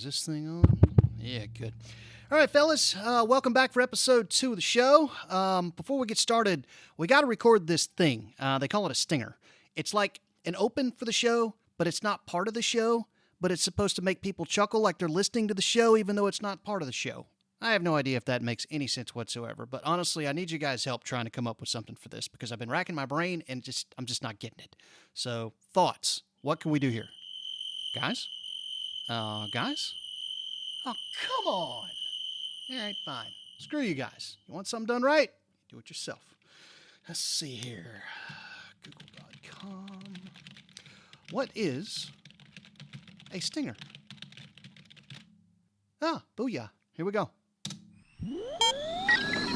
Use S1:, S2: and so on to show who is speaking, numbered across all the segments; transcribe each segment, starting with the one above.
S1: Is this thing on? Yeah, good. All right, fellas, welcome back for episode 2 of the show. Before we get started, we got to record this thing. They call it a stinger. It's like an open for the show, but it's not part of the show, but it's supposed to make people chuckle like they're listening to the show, even though it's not part of the show. I have no idea if that makes any sense whatsoever, but honestly, I need you guys' help trying to come up with something for this because I've been racking my brain and I'm just not getting it. So, thoughts. What can we do here? Guys? Guys? Oh, come on. All right, fine. Screw you guys. You want something done right? Do it yourself. Let's see here. Google.com. What is a stinger? Ah, booyah. Here we go.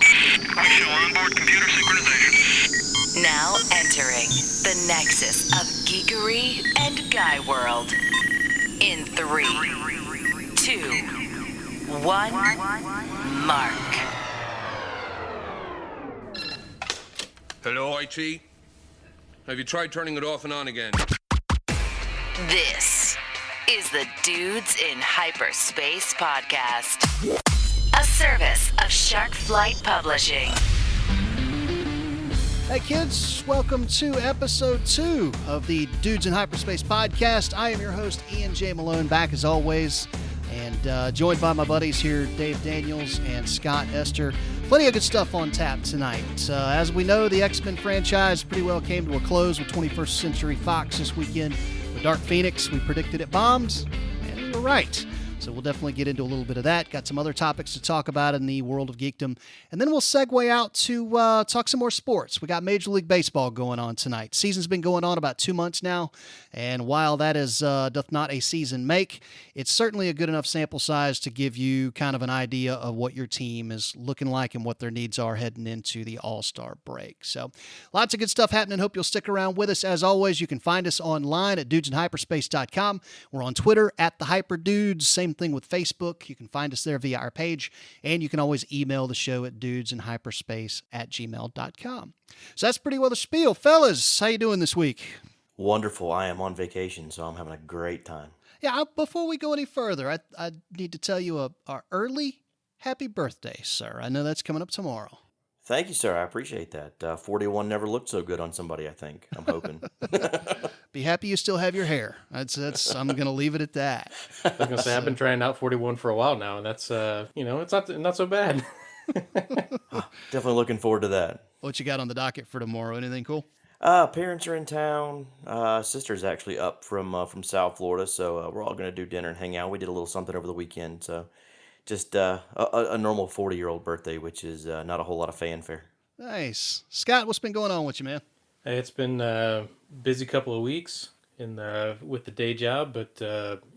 S2: Show onboard computer synchronization.
S3: Now entering the nexus of geekery and guy world. In 3, 2, 1, mark.
S2: Hello, IT? Have you tried turning it off and on again?
S3: This is the Dudes in Hyperspace podcast, a service of Shark Flight Publishing.
S1: Hey kids, welcome to episode 2 of the Dudes in Hyperspace podcast. I am your host, Ian J. Malone, back as always, and joined by my buddies here, Dave Daniels and Scott Esther. Plenty of good stuff on tap tonight. As we know, the X-Men franchise pretty well came to a close with 21st Century Fox this weekend with Dark Phoenix. We predicted it bombed, and we were right. So we'll definitely get into a little bit of that. Got some other topics to talk about in the world of geekdom. And then we'll segue out to talk some more sports. We got Major League Baseball going on tonight. Season's been going on about 2 months now. And while that is doth not a season make, it's certainly a good enough sample size to give you kind of an idea of what your team is looking like and what their needs are heading into the All-Star break. So lots of good stuff happening. Hope you'll stick around with us. As always, you can find us online at dudesinhyperspace.com. We're on Twitter at the HyperDudes. Same thing with Facebook. You can find us there via our page, and you can always email the show at dudesinhyperspace@gmail.com. So that's pretty well the spiel. Fellas, how you doing this week?
S4: Wonderful. I am on vacation, so I'm having a great time.
S1: Yeah, before we go any further, I need to tell you our early happy birthday, sir. I know that's coming up tomorrow.
S4: Thank you, sir. I appreciate that. 41 never looked so good on somebody, I think. I'm hoping.
S1: Be happy you still have your hair. That's I'm going to leave it at that.
S5: I was going to say, I've been trying out 41 for a while now, and that's, it's not so bad.
S4: Definitely looking forward to that.
S1: What you got on the docket for tomorrow? Anything cool?
S4: Parents are in town. Sister's actually up from South Florida, so we're all going to do dinner and hang out. We did a little something over the weekend, so just a normal 40-year-old birthday, which is not a whole lot of fanfare.
S1: Nice. Scott, what's been going on with you, man?
S5: Hey, it's been a busy couple of weeks with the day job, but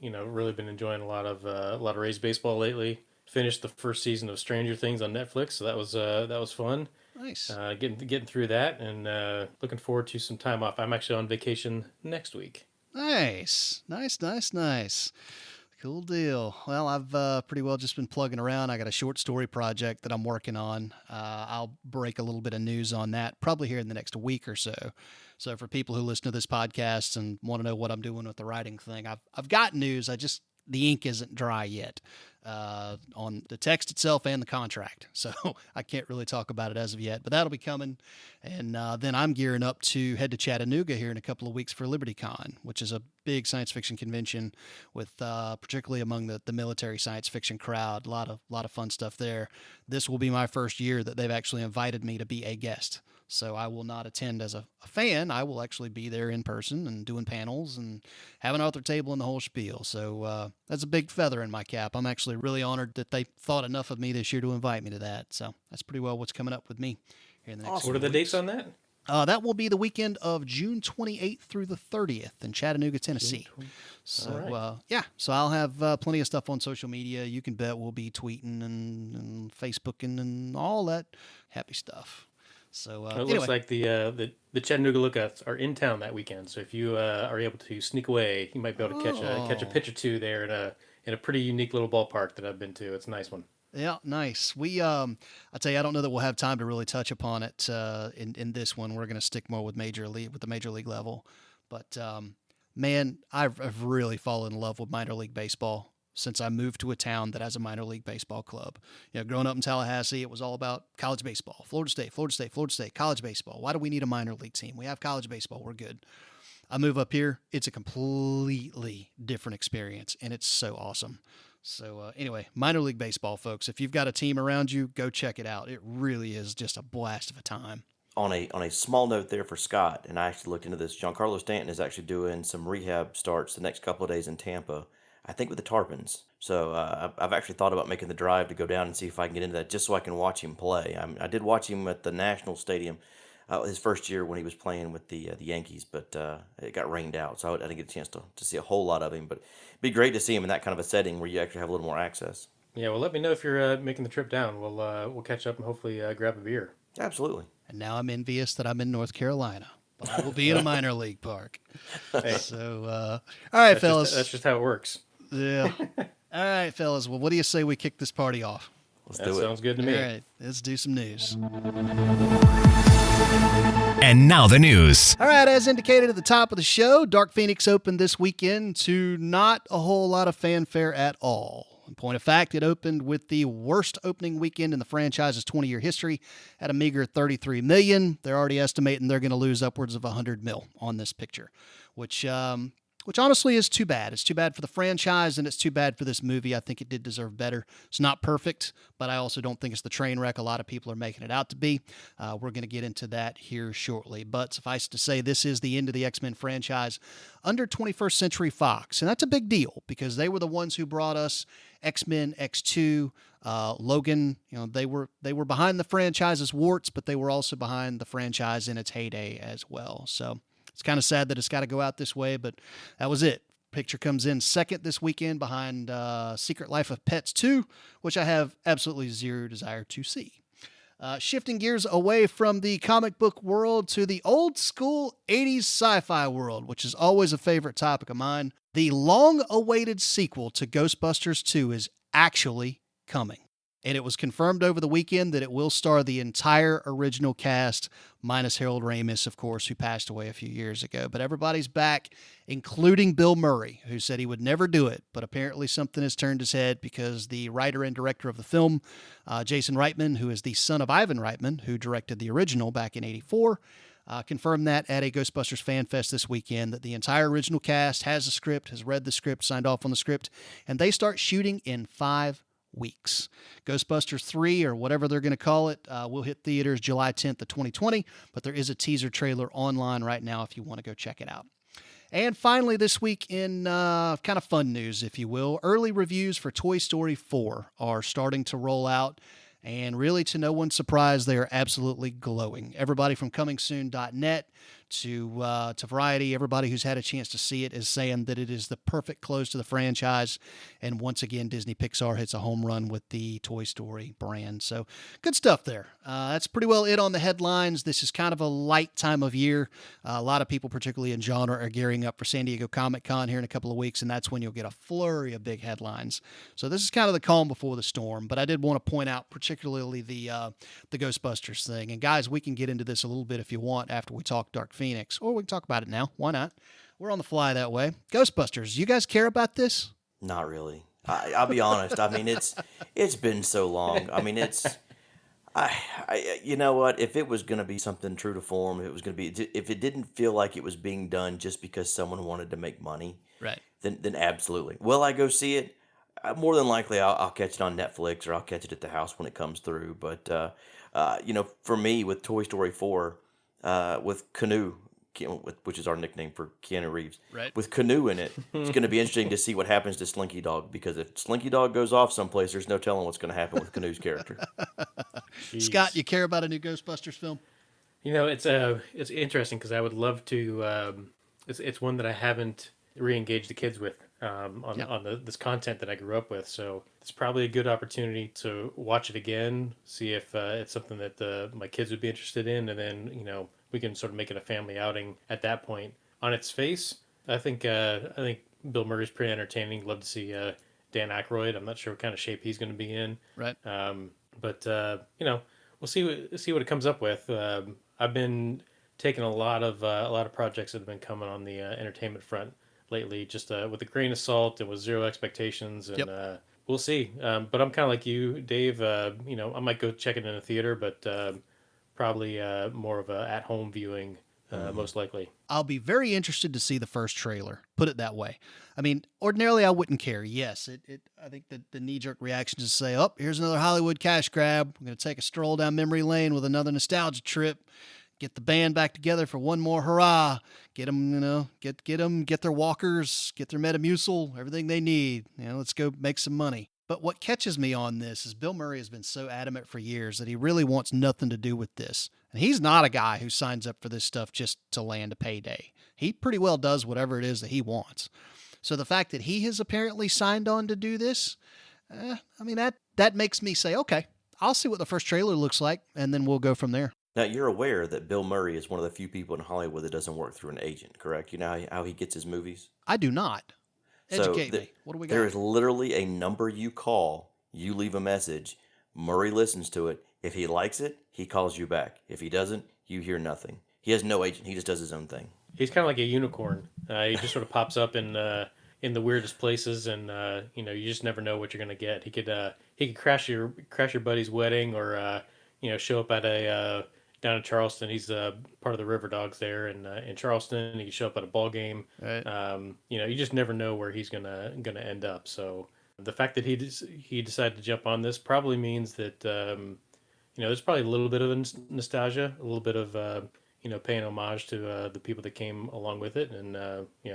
S5: really been enjoying a lot of Rays baseball lately. Finished the first season of Stranger Things on Netflix, so that was fun.
S1: Nice.
S5: Getting through that, and looking forward to some time off. I'm actually on vacation next week.
S1: Nice. Cool deal. Well, I've pretty well just been plugging around. I got a short story project that I'm working on. I'll break a little bit of news on that probably here in the next week or so. So for people who listen to this podcast and want to know what I'm doing with the writing thing, I've got news. The ink isn't dry yet on the text itself and the contract. So I can't really talk about it as of yet, but that'll be coming. And then I'm gearing up to head to Chattanooga here in a couple of weeks for LibertyCon, which is a big science fiction convention with particularly among the military science fiction crowd. A lot of fun stuff there. This will be my first year that they've actually invited me to be a guest. So I will not attend as a fan. I will actually be there in person and doing panels and having an author table and the whole spiel. So that's a big feather in my cap. I'm actually really honored that they thought enough of me this year to invite me to that. So that's pretty well what's coming up with me here in the next
S5: What are the dates on that?
S1: That will be the weekend of June 28th through the 30th in Chattanooga, Tennessee. So,
S5: right.
S1: So I'll have plenty of stuff on social media. You can bet we'll be tweeting and Facebooking and all that happy stuff. So
S5: It looks like the Chattanooga Lookouts are in town that weekend. So if you are able to sneak away, you might be able to catch a pitch or two there in a pretty unique little ballpark that I've been to. It's a nice one.
S1: Yeah, nice. We, I tell you, I don't know that we'll have time to really touch upon it in this one. We're going to stick more with the major league level. But man, I've really fallen in love with minor league baseball. since I moved to a town that has a minor league baseball club. Growing up in Tallahassee, it was all about college baseball. Florida State, Florida State, Florida State, college baseball. Why do we need a minor league team? We have college baseball. We're good. I move up here. It's a completely different experience, and it's so awesome. So anyway, minor league baseball, folks, if you've got a team around you, go check it out. It really is just a blast of a time.
S4: On a small note there for Scott, and I actually looked into this. Giancarlo Stanton is actually doing some rehab starts the next couple of days in Tampa, I think with the Tarpons. So I've actually thought about making the drive to go down and see if I can get into that just so I can watch him play. I did watch him at the National Stadium his first year when he was playing with the Yankees, but it got rained out, so I didn't get a chance to see a whole lot of him. But it'd be great to see him in that kind of a setting where you actually have a little more access.
S5: Yeah, well, let me know if you're making the trip down. We'll catch up and hopefully grab a beer.
S4: Absolutely.
S1: And now I'm envious that I'm in North Carolina, but I will be in a minor league park.
S5: Hey,
S1: So, all right, fellas.
S5: that's just how it works.
S1: Yeah. All right, fellas. Well, what do you say we kick this party off?
S4: Let's
S5: That
S4: do it.
S5: sounds good to me.
S1: All right, let's do some news.
S6: And now the news.
S1: All right, as indicated at the top of the show, Dark Phoenix opened this weekend to not a whole lot of fanfare at all. In point of fact, it opened with the worst opening weekend in the franchise's 20-year history at a meager $33 million. They're already estimating they're going to lose upwards of $100 million on this picture, which honestly is too bad. It's too bad for the franchise, and it's too bad for this movie. I think it did deserve better. It's not perfect, but I also don't think it's the train wreck a lot of people are making it out to be. We're going to get into that here shortly. But suffice to say, this is the end of the X-Men franchise under 21st Century Fox, and that's a big deal because they were the ones who brought us X-Men, X2, Logan. They were behind the franchise's warts, but they were also behind the franchise in its heyday as well. So it's kind of sad that it's got to go out this way, but that was it. Picture comes in second this weekend behind Secret Life of Pets 2, which I have absolutely zero desire to see. Shifting gears away from the comic book world to the old school 80s sci-fi world, which is always a favorite topic of mine. The long-awaited sequel to Ghostbusters 2 is actually coming. And it was confirmed over the weekend that it will star the entire original cast, minus Harold Ramis, of course, who passed away a few years ago. But everybody's back, including Bill Murray, who said he would never do it. But apparently something has turned his head because the writer and director of the film, Jason Reitman, who is the son of Ivan Reitman, who directed the original back in '84, confirmed that at a Ghostbusters Fan Fest this weekend, that the entire original cast has a script, has read the script, signed off on the script, and they start shooting in 5 weeks. Ghostbusters 3, or whatever they're going to call it, will hit theaters July 10th of 2020, but there is a teaser trailer online right now if you want to go check it out. And finally, this week in kind of fun news, if you will, early reviews for Toy Story 4 are starting to roll out. And really, to no one's surprise, they are absolutely glowing. Everybody from comingsoon.net to Variety, everybody who's had a chance to see it is saying that it is the perfect close to the franchise. And once again, Disney Pixar hits a home run with the Toy Story brand. So good stuff there. That's pretty well it on the headlines. This is kind of a light time of year. A lot of people, particularly in genre, are gearing up for San Diego Comic-Con here in a couple of weeks, and that's when you'll get a flurry of big headlines. So this is kind of the calm before the storm, but I did want to point out particularly the Ghostbusters thing. And guys, we can get into this a little bit if you want after we talk Dark Phoenix, or we can talk about it now. Why not? We're on the fly that way. Ghostbusters, you guys care about this?
S4: Not really. I'll be honest. I mean, it's been so long. I mean, you know what? If it was going to be something true to form, if it didn't feel like it was being done just because someone wanted to make money,
S1: right?
S4: Then absolutely. Will I go see it? More than likely, I'll catch it on Netflix or I'll catch it at the house when it comes through. But for me, with Toy Story 4, with Canoe, which is our nickname for Keanu Reeves,
S1: right?
S4: With Canoe in it, it's going to be interesting to see what happens to Slinky Dog, because if Slinky Dog goes off someplace, there's no telling what's going to happen with Canoe's character.
S1: Scott, you care about a new Ghostbusters film?
S5: It's interesting because I would love to. It's one that I haven't re-engaged the kids with on this content that I grew up with. So it's probably a good opportunity to watch it again, see if it's something that my kids would be interested in, and then we can sort of make it a family outing at that point. On its face, I think Bill Murray's pretty entertaining. Love to see Dan Aykroyd. I'm not sure what kind of shape he's going to be in.
S1: Right.
S5: But we'll see what it comes up with. I've been taking a lot of projects that have been coming on the entertainment front lately, just with a grain of salt and with zero expectations, and
S1: Yep.
S5: we'll see. But I'm kind of like you, Dave. I might go check it in a theater, but probably more of a at-home viewing, most likely.
S1: I'll be very interested to see the first trailer. Put it that way. I mean, ordinarily I wouldn't care. Yes, I think that the knee-jerk reaction is to say, "Oh, here's another Hollywood cash grab. I'm going to take a stroll down memory lane with another nostalgia trip. Get the band back together for one more hurrah. Get them, get their walkers, get their Metamucil, everything they need. Let's go make some money." But what catches me on this is Bill Murray has been so adamant for years that he really wants nothing to do with this. And he's not a guy who signs up for this stuff just to land a payday. He pretty well does whatever it is that he wants. So the fact that he has apparently signed on to do this, that makes me say, okay, I'll see what the first trailer looks like, and then we'll go from there.
S4: Now, you're aware that Bill Murray is one of the few people in Hollywood that doesn't work through an agent, correct? You know how he gets his movies?
S1: I do not. Educate
S4: So
S1: me. What do we got?
S4: there is literally a number you call, you leave a message, Murray listens to it. If he likes it, he calls you back. If he doesn't, you hear nothing. He has no agent. He just does his own thing.
S5: He's kind of like a unicorn. He just sort of pops up in the weirdest places, and you just never know what you're gonna get. He could crash your buddy's wedding, or show up at a down in Charleston. He's part of the River Dogs there in Charleston. He can show up at a ball game.
S1: Right.
S5: You just never know where he's gonna end up. So the fact that he decided to jump on this probably means that there's probably a little bit of nostalgia, a little bit of paying homage to the people that came along with it, and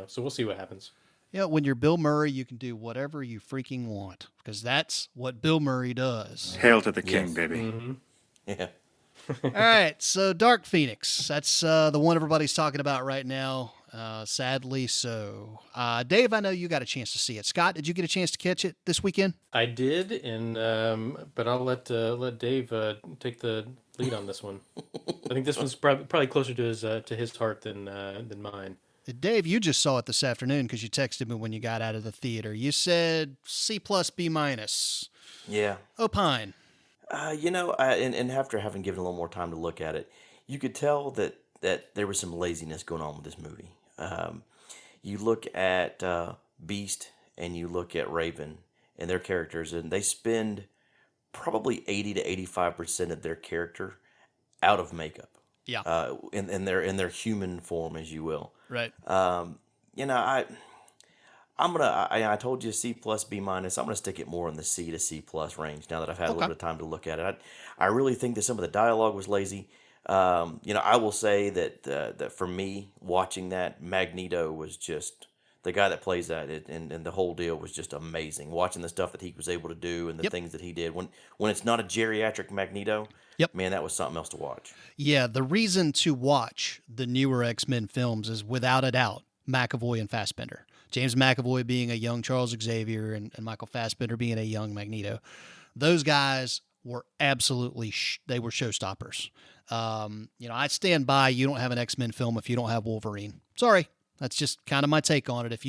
S5: so we'll see what happens.
S1: Yeah, when you're Bill Murray, you can do whatever you freaking want, because that's what Bill Murray does.
S7: Hail to the king,
S4: Yes.
S7: baby.
S5: Mm-hmm.
S4: Yeah.
S1: All right, so Dark Phoenix. That's the one everybody's talking about right now, sadly so. Dave, I know you got a chance to see it. Scott, did you get a chance to catch it this weekend?
S5: I did, and but I'll let Dave take the lead on this one. I think this one's probably closer to his heart than mine.
S1: Dave, you just saw it this afternoon because you texted me when you got out of the theater. You said C+, B-.
S4: Yeah.
S1: Opine.
S4: And after having given a little more time to look at it, you could tell that there was some laziness going on with this movie. You look at Beast and you look at Raven and their characters, and they spend probably 80 to 85% of their character out of makeup.
S1: Yeah.
S4: In their human form, as you will.
S1: Right.
S4: I told you C+, B-. I'm gonna stick it more in the C to C+ range now that I've had a little bit of time to look at it. I really think that some of the dialogue was lazy. I will say that for me, watching that, Magneto was just the guy that plays that, and the whole deal was just amazing. Watching the stuff that he was able to do and the things that he did when it's not a geriatric Magneto.
S1: Yep.
S4: Man, that was something else to watch.
S1: Yeah, the reason to watch the newer X-Men films is without a doubt McAvoy and Fassbender. James McAvoy being a young Charles Xavier and Michael Fassbender being a young Magneto. Those guys were absolutely they were showstoppers. I stand by you don't have an X-Men film if you don't have Wolverine. Sorry, that's just kind of my take on it.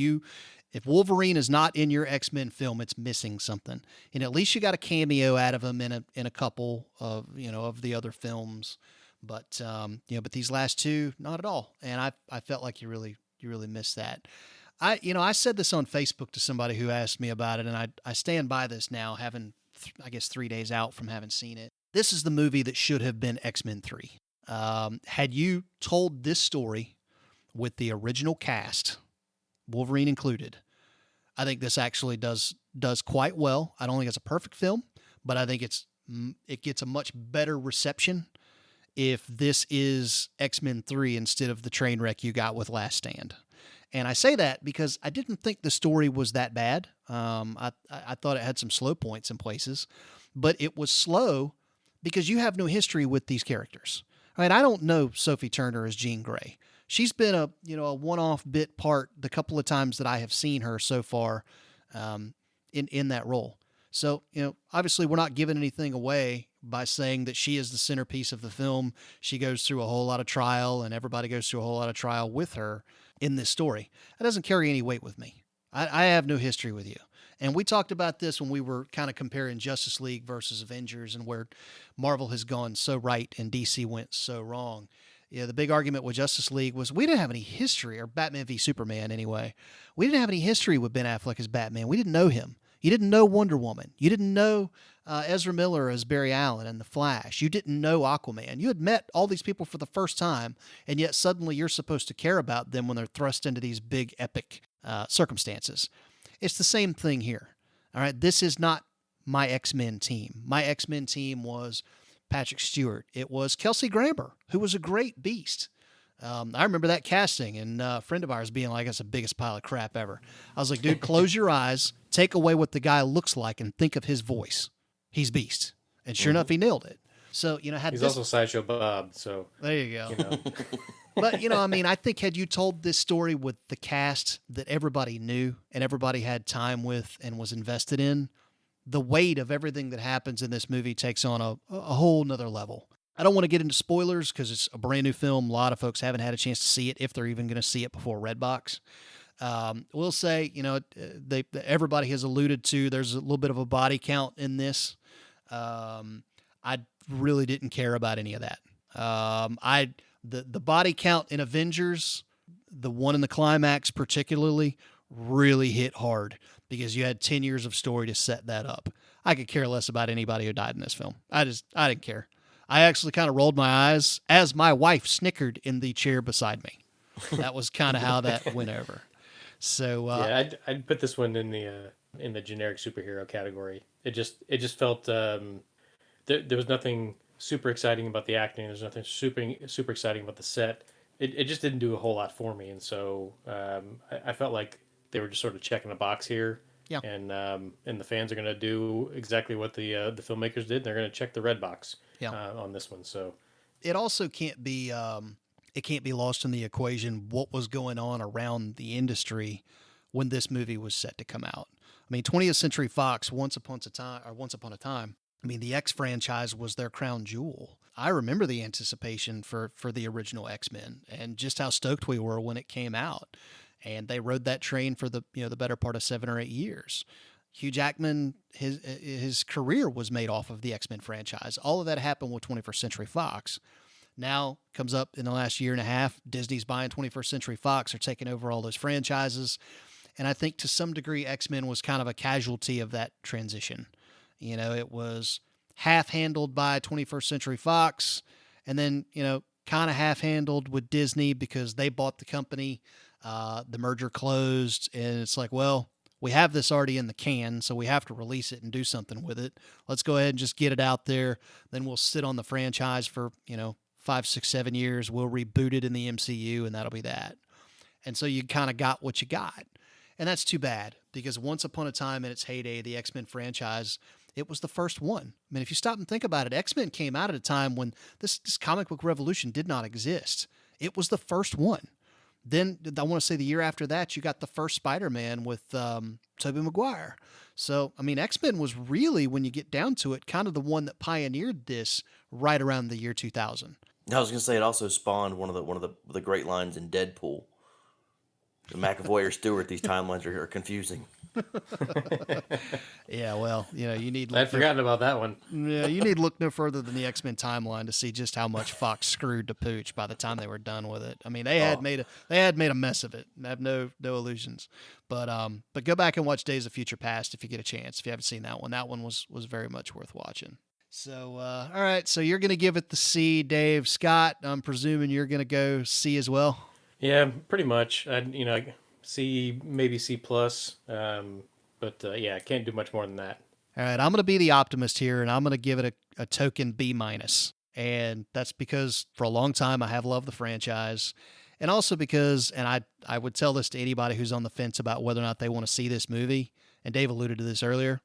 S1: If Wolverine is not in your X-Men film, it's missing something. And at least you got a cameo out of him in a couple of of the other films. But but these last two, not at all. And I felt like you really missed that. I said this on Facebook to somebody who asked me about it, and I stand by this now, having I guess 3 days out from having seen it. This is the movie that should have been X-Men 3. Had you told this story with the original cast, Wolverine included, I think this actually does quite well. I don't think it's a perfect film, but I think it gets a much better reception if this is X-Men 3 instead of the train wreck you got with Last Stand. And I say that because I didn't think the story was that bad. I thought it had some slow points in places, but it was slow because you have no history with these characters. Right? I don't know Sophie Turner as Jean Grey. She's been a one-off bit part the couple of times that I have seen her so far in that role. So, obviously we're not giving anything away by saying that she is the centerpiece of the film. She goes through a whole lot of trial, and everybody goes through a whole lot of trial with her in this story. That doesn't carry any weight with me. I have no history with you. And we talked about this when we were kind of comparing Justice League versus Avengers and where Marvel has gone so right and DC went so wrong. the big argument with Justice League was we didn't have any history, or Batman v Superman anyway. We didn't have any history with Ben Affleck as Batman. We didn't know him. You didn't know Wonder Woman. You didn't know Ezra Miller as Barry Allen and The Flash. You didn't know Aquaman. You had met all these people for the first time, and yet suddenly you're supposed to care about them when they're thrust into these big, epic circumstances. It's the same thing here. All right, this is not my X-Men team. My X-Men team was Patrick Stewart. It was Kelsey Grammer, who was a great beast. I remember that casting and a friend of ours being like, that's the biggest pile of crap ever. I was like, dude, close your eyes, take away what the guy looks like, and think of his voice. He's Beast. And sure enough, he nailed it. So,
S5: he's also Sideshow Bob, so
S1: there you go. But, I think had you told this story with the cast that everybody knew and everybody had time with and was invested in, the weight of everything that happens in this movie takes on a whole nother level. I don't want to get into spoilers because it's a brand new film. A lot of folks haven't had a chance to see it if they're even going to see it before Redbox. We'll say, everybody has alluded to there's a little bit of a body count in this. I really didn't care about any of that. The body count in Avengers, the one in the climax particularly, really hit hard because you had 10 years of story to set that up. I could care less about anybody who died in this film. I didn't care. I actually kind of rolled my eyes as my wife snickered in the chair beside me. That was kind of how that went over. So
S5: I'd put this one in the generic superhero category. It just felt there was nothing super exciting about the acting. There's nothing super exciting about the set. It just didn't do a whole lot for me, and so I felt like they were just sort of checking a box here.
S1: Yeah.
S5: And the fans are going to do exactly what the filmmakers did. They're going to check the red box on this one. So
S1: it also can't be lost in the equation what was going on around the industry when this movie was set to come out. 20th Century Fox, once upon a time, the X franchise was their crown jewel. I remember the anticipation for the original X-Men and just how stoked we were when it came out. And they rode that train for the better part of 7 or 8 years. Hugh Jackman, his career was made off of the X-Men franchise. All of that happened with 21st Century Fox. Now comes up in the last year and a half, Disney's buying 21st Century Fox, are taking over all those franchises. And I think to some degree, X-Men was kind of a casualty of that transition. It was half-handled by 21st Century Fox, and then, kind of half-handled with Disney because they bought the company. The merger closed, and it's like, well, we have this already in the can, so we have to release it and do something with it. Let's go ahead and just get it out there. Then we'll sit on the franchise for, 5, 6, 7 years. We'll reboot it in the MCU, and that'll be that. And so you kind of got what you got. And that's too bad, because once upon a time in its heyday, the X-Men franchise, it was the first one. If you stop and think about it, X-Men came out at a time when this comic book revolution did not exist. It was the first one. Then I want to say the year after that, you got the first Spider-Man with Tobey Maguire. So, X-Men was really, when you get down to it, kind of the one that pioneered this right around the year 2000.
S4: I was going to say it also spawned one of the great lines in Deadpool. The McAvoy or Stewart, these timelines are confusing.
S1: Yeah, well, you need.
S5: I'd forgotten about that one.
S1: Yeah, you need look no further than the X-Men timeline to see just how much Fox screwed to pooch by the time they were done with it. They had made a mess of it. I have no illusions. But go back and watch Days of Future Past if you get a chance. If you haven't seen that one was very much worth watching. So, all right. So you're going to give it the C, Dave. Scott, I'm presuming you're going to go C as well.
S5: Yeah, pretty much. C, maybe C plus. But I can't do much more than that.
S1: All right, I'm going to be the optimist here, and I'm going to give it a token B minus. And that's because for a long time I have loved the franchise. And also because, and I would tell this to anybody who's on the fence about whether or not they want to see this movie, and Dave alluded to this earlier,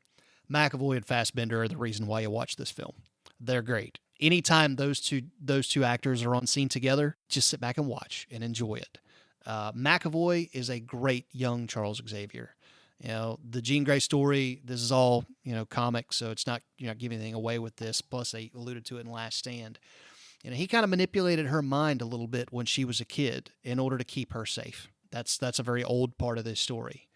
S1: McAvoy and Fassbender are the reason why you watch this film. They're great. Anytime those two actors are on scene together, just sit back and watch and enjoy it. McAvoy is a great young Charles Xavier. The Jean Grey story, this is all, comic, so you're not giving anything away with this. Plus, they alluded to it in Last Stand. He kind of manipulated her mind a little bit when she was a kid in order to keep her safe. That's a very old part of this story.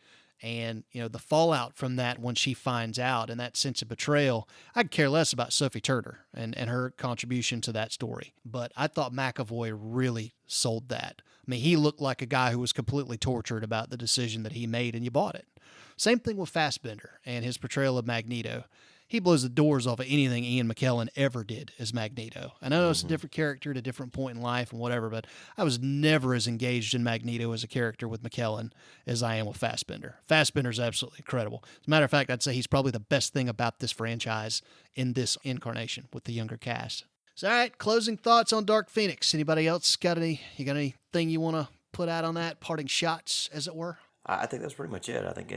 S1: And, the fallout from that when she finds out and that sense of betrayal, I'd care less about Sophie Turner and her contribution to that story. But I thought McAvoy really sold that. I mean, he looked like a guy who was completely tortured about the decision that he made, and you bought it. Same thing with Fassbender and his portrayal of Magneto. He blows the doors off of anything Ian McKellen ever did as Magneto. I know it's a different character at a different point in life and whatever, but I was never as engaged in Magneto as a character with McKellen as I am with Fassbender. Fassbender's absolutely incredible. As a matter of fact, I'd say he's probably the best thing about this franchise in this incarnation with the younger cast. So, all right, closing thoughts on Dark Phoenix. Anybody else got anything you want to put out on that? Parting shots, as it were?
S4: I think that's pretty much it. I think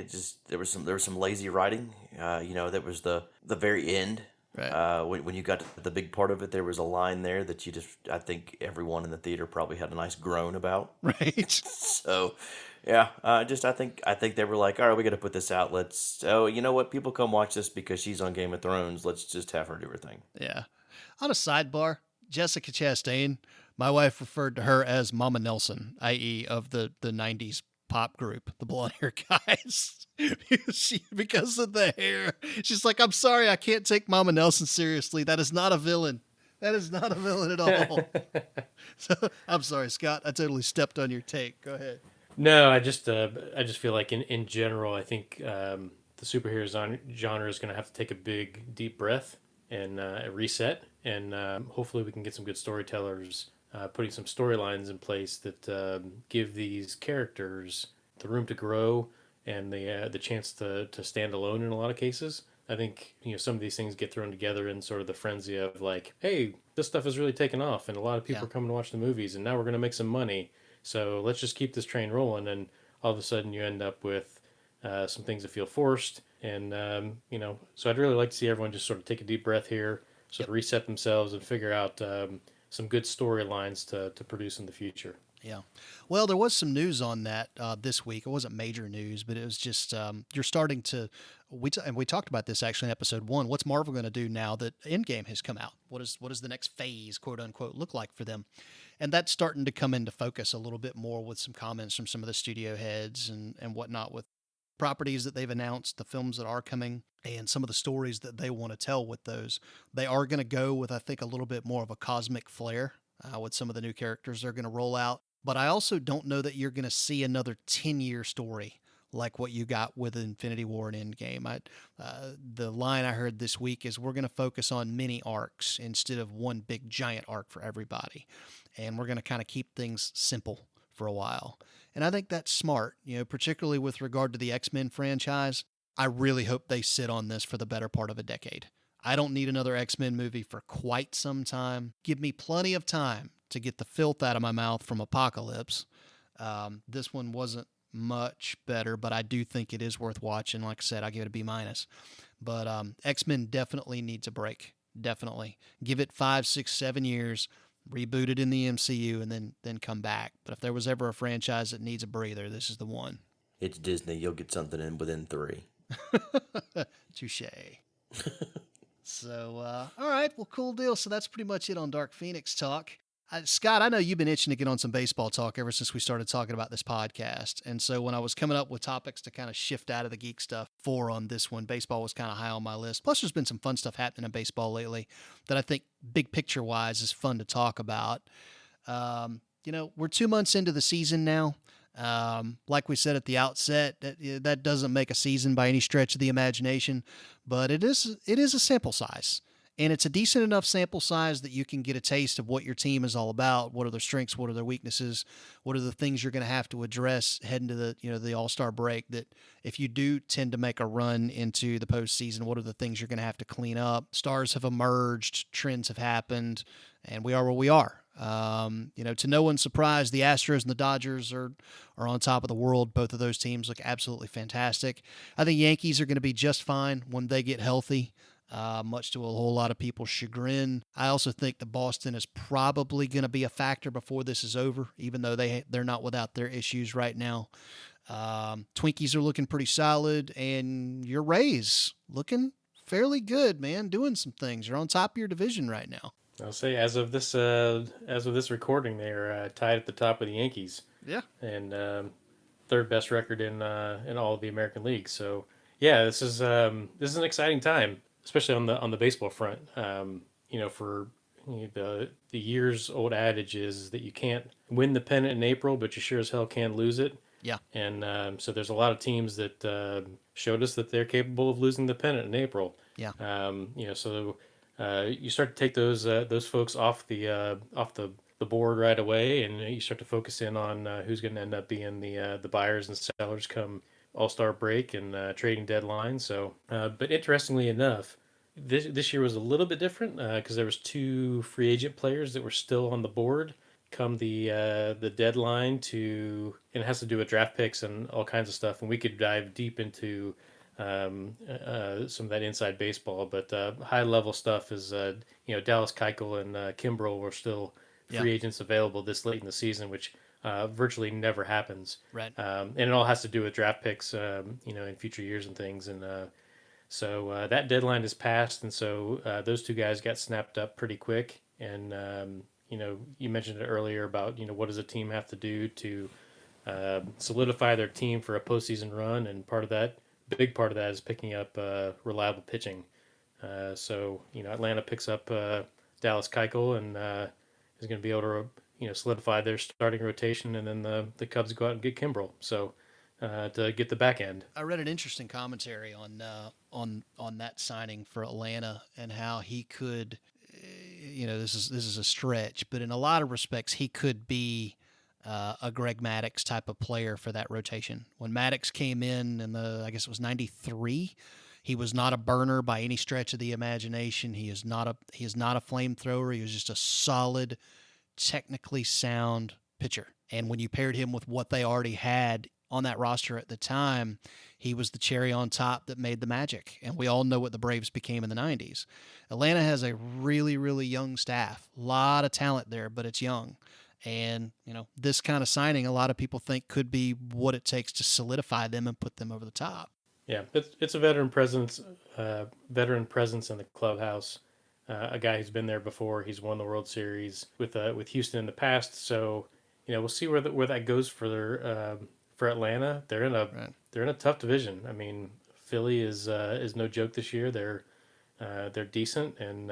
S4: there was some lazy writing. That was the very end.
S1: Right.
S4: When you got to the big part of it, there was a line there that I think everyone in the theater probably had a nice groan about.
S1: Right.
S4: So, yeah, I think they were like, all right, we got to put this out. You know what? People come watch this because she's on Game of Thrones. Let's just have her do her thing.
S1: Yeah. On a sidebar, Jessica Chastain, my wife referred to her as Mama Nelson, i.e. of the 90s pop group, the blonde hair guys, because of the hair. She's like, I'm sorry, I can't take Mama Nelson seriously. That is not a villain. That is not a villain at all. So I'm sorry, Scott. I totally stepped on your take. Go ahead.
S5: No, I just feel like in general, I think the superhero genre is going to have to take a big deep breath and a reset, and hopefully we can get some good storytellers putting some storylines in place that give these characters the room to grow and the chance to stand alone in a lot of cases. I think some of these things get thrown together in sort of the frenzy of like, hey, this stuff is really taking off, and a lot of people are coming to watch the movies, and now we're going to make some money. So let's just keep this train rolling, and all of a sudden you end up with some things that feel forced, and so I'd really like to see everyone just sort of take a deep breath here, sort of reset themselves, and figure out some good storylines to produce in the future.
S1: Yeah. Well, there was some news on that this week. It wasn't major news, but it was just you're starting to and we talked about this actually in episode 1. What's Marvel going to do now that Endgame has come out? What does the next phase, quote unquote, look like for them? And that's starting to come into focus a little bit more with some comments from some of the studio heads and whatnot with properties that they've announced, the films that are coming, and some of the stories that they want to tell with those. They are going to go with, I think, a little bit more of a cosmic flair with some of the new characters they're going to roll out. But I also don't know that you're going to see another 10-year story like what you got with Infinity War and Endgame. The line I heard this week is we're going to focus on mini arcs instead of one big giant arc for everybody. And we're going to kind of keep things simple for a while. And I think that's smart, particularly with regard to the X-Men franchise. I really hope they sit on this for the better part of a decade. I don't need another X-Men movie for quite some time. Give me plenty of time to get the filth out of my mouth from Apocalypse. This one wasn't much better, but I do think it is worth watching. Like I said, I give it a B-. But X-Men definitely needs a break. Definitely. Give it 5, 6, 7 years, reboot it in the MCU, and then come back. But if there was ever a franchise that needs a breather, this is the one.
S4: It's Disney. You'll get something in within 3.
S1: Touche. So, all right. Well, cool deal. So that's pretty much it on Dark Phoenix talk. Scott, I know you've been itching to get on some baseball talk ever since we started talking about this podcast. And so when I was coming up with topics to kind of shift out of the geek stuff on this one, baseball was kind of high on my list. Plus, there's been some fun stuff happening in baseball lately that I think big picture wise is fun to talk about. We're 2 months into the season now. Like we said at the outset, that doesn't make a season by any stretch of the imagination, but it is a sample size. And it's a decent enough sample size that you can get a taste of what your team is all about. What are their strengths? What are their weaknesses? What are the things you're going to have to address heading to the All-Star break that if you do tend to make a run into the postseason, what are the things you're going to have to clean up? Stars have emerged, trends have happened, and we are where we are. To no one's surprise, the Astros and the Dodgers are on top of the world. Both of those teams look absolutely fantastic. I think Yankees are going to be just fine when they get healthy. Much to a whole lot of people's chagrin. I also think that Boston is probably going to be a factor before this is over, even though they're not without their issues right now. Twinkies are looking pretty solid, and your Rays looking fairly good, man. Doing some things. You're on top of your division right now.
S5: I'll say as of this recording, they're tied at the top of the Yankees.
S1: Yeah,
S5: and third best record in all of the American League. So yeah, this is an exciting time, especially on the baseball front. For the years old adage is that you can't win the pennant in April, but you sure as hell can lose it.
S1: Yeah.
S5: And so there's a lot of teams that showed us that they're capable of losing the pennant in April.
S1: Yeah.
S5: So you start to take those folks off the board right away, and you start to focus in on who's going to end up being the buyers and sellers come All-Star break and trading deadline. So, but interestingly enough, this year was a little bit different because there was two free agent players that were still on the board come the deadline and it has to do with draft picks and all kinds of stuff. And we could dive deep into some of that inside baseball, but high level stuff is Dallas Keuchel and Kimbrel were still free agents available this late in the season, which virtually never happens.
S1: Right.
S5: And it all has to do with draft picks, in future years and things. And so that deadline is passed, and so those two guys got snapped up pretty quick. And you mentioned it earlier about what does a team have to do to solidify their team for a postseason run, and big part of that is picking up reliable pitching. So Atlanta picks up Dallas Keuchel and is going to be able to solidify their starting rotation, and then the Cubs go out and get Kimbrel. So to get the back end.
S1: I read an interesting commentary on that signing for Atlanta and how he could, this is a stretch, but in a lot of respects he could be a Greg Maddux type of player for that rotation. When Maddux came in I guess it was 93, he was not a burner by any stretch of the imagination. He is not a flamethrower. He was just a solid, technically sound pitcher. And when you paired him with what they already had on that roster at the time, he was the cherry on top that made the magic. And we all know what the Braves became in the 90s. Atlanta has a really, really young staff. A lot of talent there, but it's young. And, this kind of signing, a lot of people think could be what it takes to solidify them and put them over the top.
S5: Yeah, it's a veteran presence in the clubhouse. A guy who's been there before. He's won the World Series with Houston in the past. So, we'll see where that goes for Atlanta. They're in a tough division. I mean, Philly is no joke this year. They're decent, and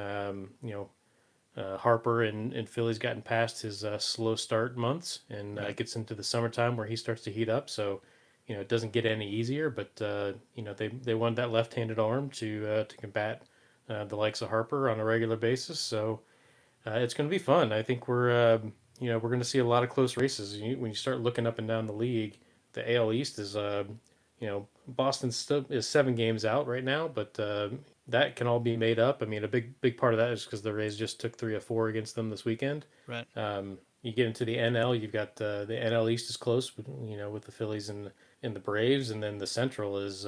S5: Harper and Philly's gotten past his slow start months, and gets into the summertime where he starts to heat up. So, it doesn't get any easier. But they want that left-handed arm to combat the likes of Harper on a regular basis. So it's going to be fun. I think we're going to see a lot of close races. When you start looking up and down the league, the AL East is Boston still is 7 games out right now, but that can all be made up. I mean, a big part of that is because the Rays just took 3 of 4 against them this weekend.
S1: Right.
S5: You get into the NL, you've got the NL East is close, with the Phillies and the Braves, and then the Central is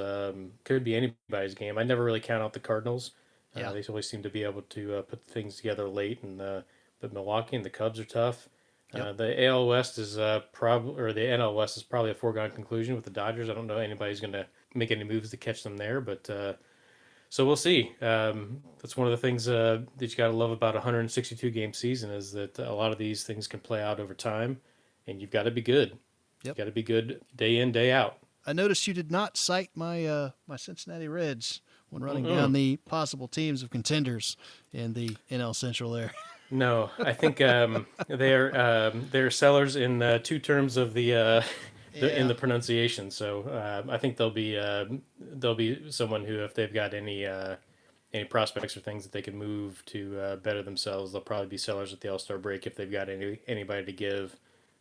S5: could be anybody's game. I never really count out the Cardinals.
S1: Yeah.
S5: They always seem to be able to put things together late, and but Milwaukee and the Cubs are tough.
S1: Yep.
S5: The AL West is the NL West is probably a foregone conclusion with the Dodgers. I don't know anybody's going to make any moves to catch them there, but so we'll see. That's one of the things that you got to love about a 162 game season is that a lot of these things can play out over time, and you've got to be good.
S1: Yep.
S5: You've got to be good day in, day out.
S1: I noticed you did not cite my Cincinnati Reds when running down the possible teams of contenders in the NL Central there.
S5: No, I think they're sellers in 2 terms of in the pronunciation. So I think they'll be someone who, if they've got any prospects or things that they can move to better themselves, they'll probably be sellers at the All-Star break if they've got anybody to give.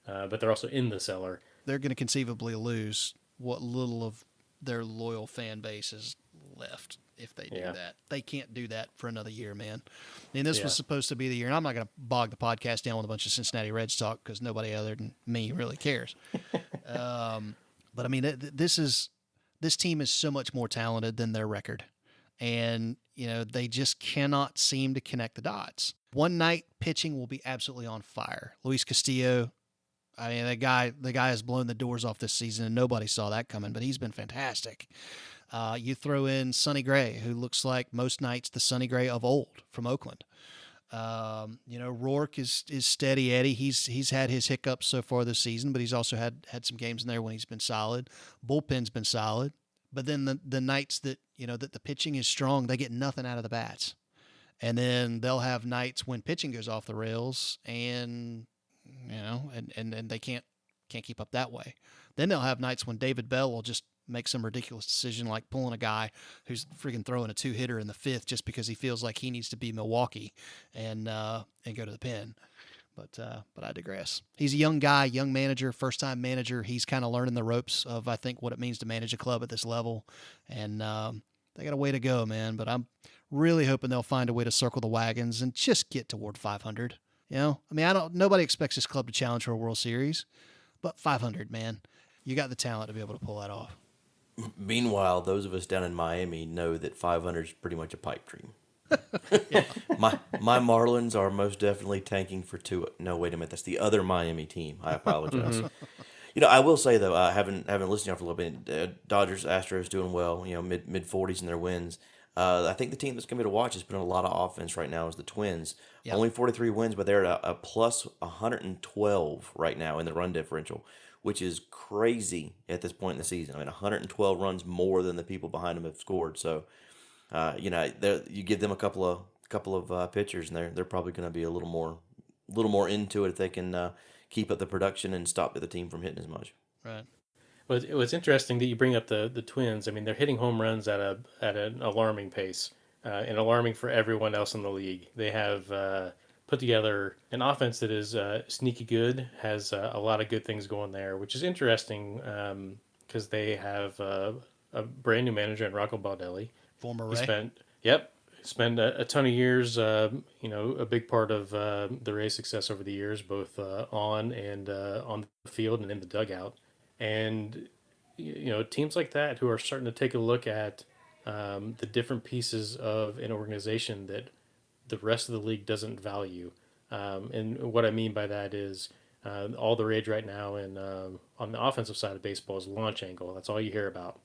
S5: But they're also in the cellar.
S1: They're going to conceivably lose what little of their loyal fan base is left if they do that. They can't do that for another year, man. I mean, this was supposed to be the year, and I'm not going to bog the podcast down with a bunch of Cincinnati Reds talk because nobody other than me really cares. But I mean, this team is so much more talented than their record, and they just cannot seem to connect the dots. One night pitching will be absolutely on fire. Luis Castillo. I mean, the guy has blown the doors off this season, and nobody saw that coming, but he's been fantastic. You throw in Sonny Gray, who looks like most nights the Sonny Gray of old from Oakland. Rourke is steady Eddie. He's had his hiccups so far this season, but he's also had some games in there when he's been solid. Bullpen's been solid. But then the nights that, that the pitching is strong, they get nothing out of the bats. And then they'll have nights when pitching goes off the rails and they can't keep up that way. Then they'll have nights when David Bell will just make some ridiculous decision like pulling a guy who's freaking throwing a 2-hitter in the 5th just because he feels like he needs to be Milwaukee and go to the pen. But I digress. He's a young guy, young manager, first-time manager. He's kind of learning the ropes of, I think, what it means to manage a club at this level. And they got a way to go, man. But I'm really hoping they'll find a way to circle the wagons and just get toward 500. Nobody expects this club to challenge for a World Series, but 500, man. You got the talent to be able to pull that off.
S4: Meanwhile, those of us down in Miami know that 500 is pretty much a pipe dream. My Marlins are most definitely tanking for 2. No, wait a minute. That's the other Miami team. I apologize. I will say, though, having listened to you for a little bit, Dodgers, Astros doing well, mid 40s in their wins. I think the team that's going to be to watch is putting a lot of offense right now is the Twins. Yep. Only 43 wins, but they're at a plus 112 right now in the run differential, which is crazy at this point in the season. 112 runs more than the people behind them have scored. So, you give them a couple of pitchers, and they're probably going to be a little more into it if they can keep up the production and stop the team from hitting as much.
S1: Right.
S5: Well, it was interesting that you bring up the Twins. They're hitting home runs at an alarming pace, and alarming for everyone else in the league. They have put together an offense that is sneaky good, has a lot of good things going there, which is interesting because they have a brand new manager in Rocco Baldelli.
S1: Former Ray.
S5: Spent a ton of years, a big part of the Rays' success over the years, both on the field and in the dugout. And, teams like that who are starting to take a look at the different pieces of an organization that the rest of the league doesn't value. And what I mean by that is all the rage right now on the offensive side of baseball is launch angle. That's all you hear about.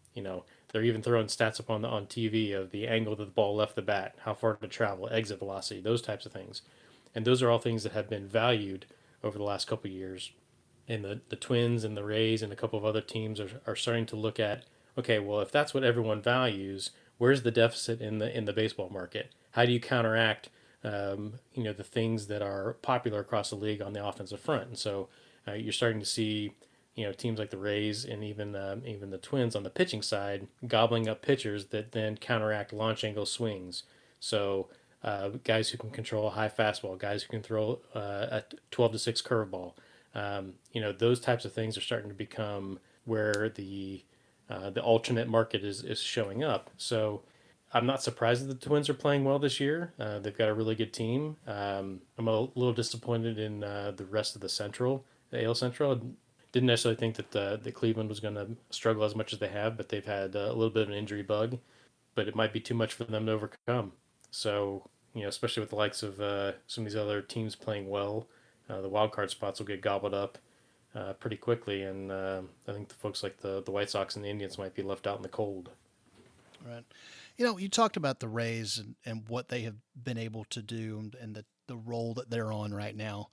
S5: They're even throwing stats up on TV of the angle that the ball left the bat, how far to travel, exit velocity, those types of things. And those are all things that have been valued over the last couple of years. And the Twins and the Rays and a couple of other teams are starting to look at, okay, well, if that's what everyone values, where's the deficit in the baseball market? How do you counteract, the things that are popular across the league on the offensive front? And so you're starting to see, teams like the Rays and even the Twins on the pitching side gobbling up pitchers that then counteract launch angle swings. So guys who can control a high fastball, guys who can throw a 12-6 curveball. Those types of things are starting to become where the alternate market is showing up. So I'm not surprised that the Twins are playing well this year. They've got a really good team. I'm a little disappointed in the rest of the AL Central. Didn't necessarily think that Cleveland was going to struggle as much as they have, but they've had a little bit of an injury bug. But it might be too much for them to overcome. So, especially with the likes of some of these other teams playing well, the wild card spots will get gobbled up pretty quickly, and I think the folks like the White Sox and the Indians might be left out in the cold.
S1: Right. You talked about the Rays and what they have been able to do and the role that they're on right now.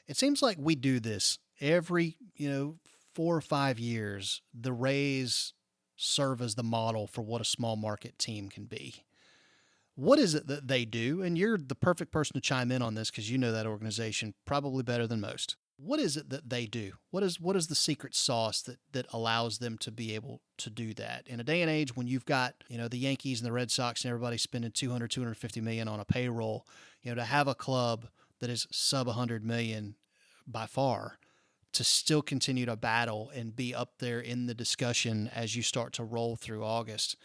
S1: It seems like we do this every, 4 or 5 years. The Rays serve as the model for what a small market team can be. What is it that they do? And you're the perfect person to chime in on this because you know that organization probably better than most. What is it that they do? What is the secret sauce that allows them to be able to do that? In a day and age when you've got, the Yankees and the Red Sox and everybody spending $250 million on a payroll, to have a club that is sub $100 million by far, to still continue to battle and be up there in the discussion as you start to roll through August.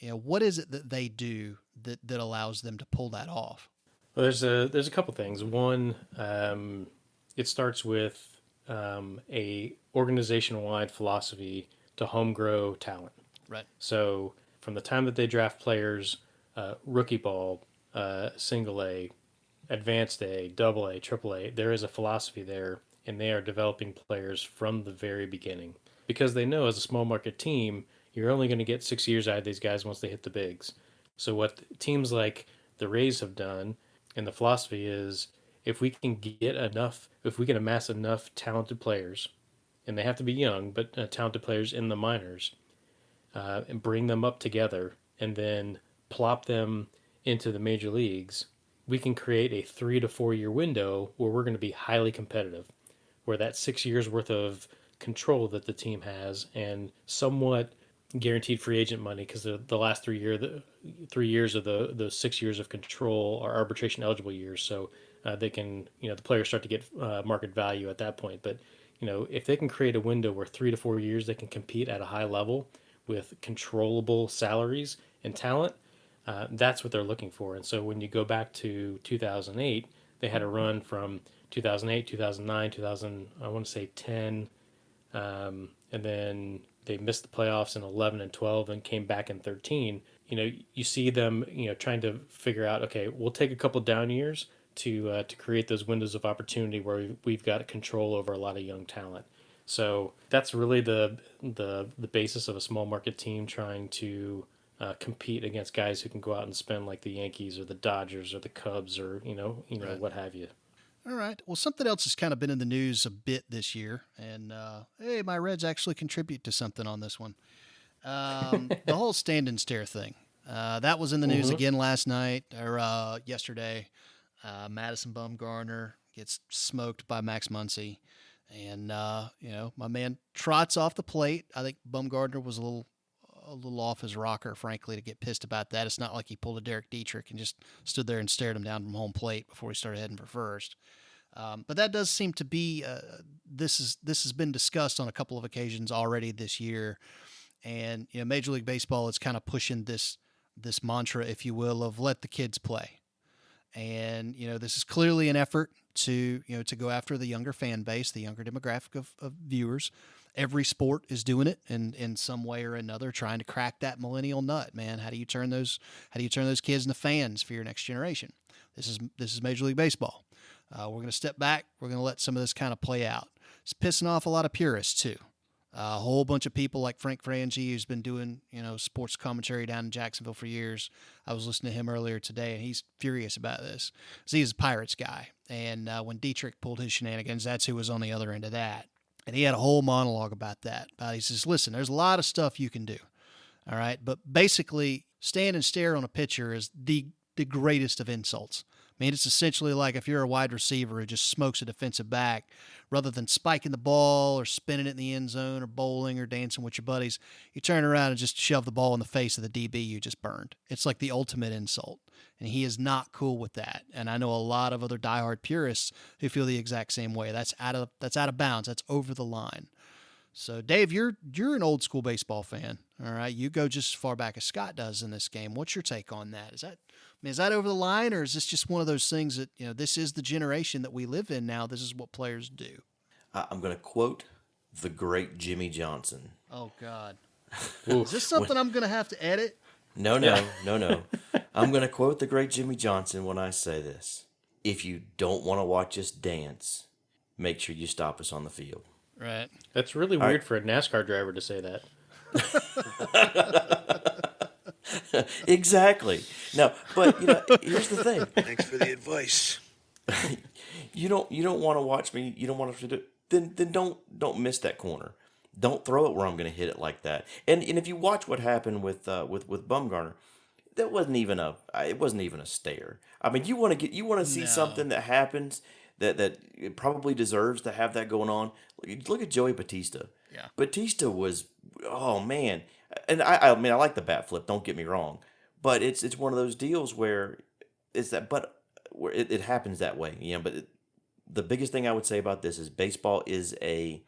S1: What is it that they do that allows them to pull that off?
S5: Well, there's a couple things. One, it starts with a organization-wide philosophy to home grow talent.
S1: Right.
S5: So from the time that they draft players, rookie ball, single A, advanced A, double A, triple A, there is a philosophy there, and they are developing players from the very beginning. Because they know as a small market team, you're only going to get 6 years out of these guys once they hit the bigs. So what teams like the Rays have done, And the philosophy is if we can amass enough talented players, and they have to be young, but talented players in the minors, and bring them up together and then plop them into the major leagues, we can create a 3 to 4 year window where we're going to be highly competitive, where that 6 years worth of control that the team has and somewhat guaranteed free agent money, because the last 3 years of those 6 years of control are arbitration eligible years, so they can, the players start to get market value at that point. But if they can create a window where 3 to 4 years they can compete at a high level with controllable salaries and talent, that's what they're looking for. And so when you go back to 2008, they had a run from 2008, 2009, 2000, I want to say 10, and then they missed the playoffs in 11 and 12 and came back in 13. You see them, trying to figure out, okay, we'll take a couple down years to create those windows of opportunity where we've got control over a lot of young talent. So that's really the basis of a small market team trying to compete against guys who can go out and spend like the Yankees or the Dodgers or the Cubs or
S1: Right.
S5: what have you.
S1: All right. Well, something else has kind of been in the news a bit this year, and hey, my Reds actually contribute to something on this one. The whole stand and stare thing. That was in the news again last night or yesterday. Madison Bumgarner gets smoked by Max Muncy, and my man trots off the plate. I think Bumgarner was a little off his rocker, frankly, to get pissed about that. It's not like he pulled a Derek Dietrich and just stood there and stared him down from home plate before he started heading for first. But that does seem to be this has been discussed on a couple of occasions already this year, and Major League Baseball is kind of pushing this mantra, if you will, of let the kids play. And this is clearly an effort to go after the younger fan base, the younger demographic of viewers. Every sport is doing it in some way or another, trying to crack that millennial nut, man. How do you turn those kids into fans for your next generation? This is Major League Baseball. We're going to step back. We're going to let some of this kind of play out. It's pissing off a lot of purists too. A whole bunch of people like Frank Frangie, who's been doing sports commentary down in Jacksonville for years. I was listening to him earlier today, and he's furious about this. So he's a Pirates guy, and when Dietrich pulled his shenanigans, that's who was on the other end of that. And he had a whole monologue about that. He says, listen, there's a lot of stuff you can do, all right? But basically, stand and stare on a pitcher is the greatest of insults. I mean, it's essentially like if you're a wide receiver who just smokes a defensive back, rather than spiking the ball or spinning it in the end zone or bowling or dancing with your buddies, you turn around and just shove the ball in the face of the DB you just burned. It's like the ultimate insult. And he is not cool with that. And I know a lot of other diehard purists who feel the exact same way. That's out of bounds. That's over the line. So, Dave, you're an old school baseball fan, all right? You go just as far back as Scott does in this game. What's your take on that? Is that over the line, or is this just one of those things that this is the generation that we live in now? This is what players do.
S4: I'm going to quote the great Jimmy Johnson.
S1: Oh God, is this something I'm going to have to edit?
S4: No. I'm going to quote the great Jimmy Johnson when I say this. If you don't want to watch us dance, make sure you stop us on the field.
S1: Right.
S5: That's really weird for a NASCAR driver to say that.
S4: Exactly. No, but here's the thing.
S7: Thanks for the advice.
S4: You don't want to watch me. You don't want to do. Then don't miss that corner. Don't throw it where I'm going to hit it like that. And if you watch what happened with Bumgarner, that wasn't even a stare. I mean, you want to see something that happens that it probably deserves to have that going on. Look at Joey Batista.
S1: Yeah.
S4: Batista was, oh man, and I mean I like the bat flip. Don't get me wrong, but it's one of those deals where where it happens that way. But the biggest thing I would say about this is baseball is a